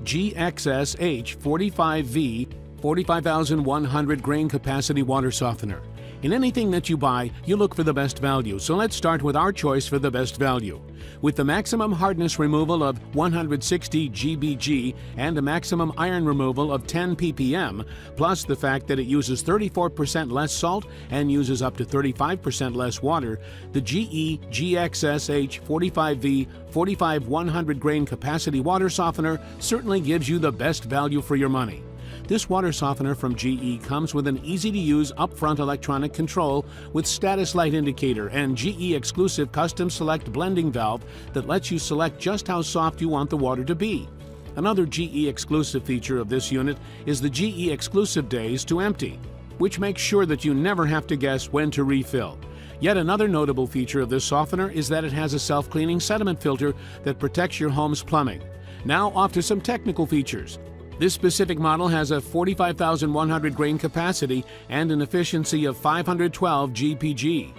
GXSH45V 45,100 grain capacity water softener. In anything that you buy, you look for the best value, so let's start with our choice for the best value. With the maximum hardness removal of 160 GBG and a maximum iron removal of 10 ppm, plus the fact that it uses 34% less salt and uses up to 35% less water, the GE GXSH 45V 45,100 grain capacity water softener certainly gives you the best value for your money. This water softener from GE comes with an easy-to-use upfront electronic control with status light indicator and GE exclusive custom select blending valve that lets you select just how soft you want the water to be. Another GE exclusive feature of this unit is the GE exclusive days to empty, which makes sure that you never have to guess when to refill. Yet another notable feature of this softener is that it has a self-cleaning sediment filter that protects your home's plumbing. Now off to some technical features. This specific model has a 45,100 grain capacity and an efficiency of 512 GPG.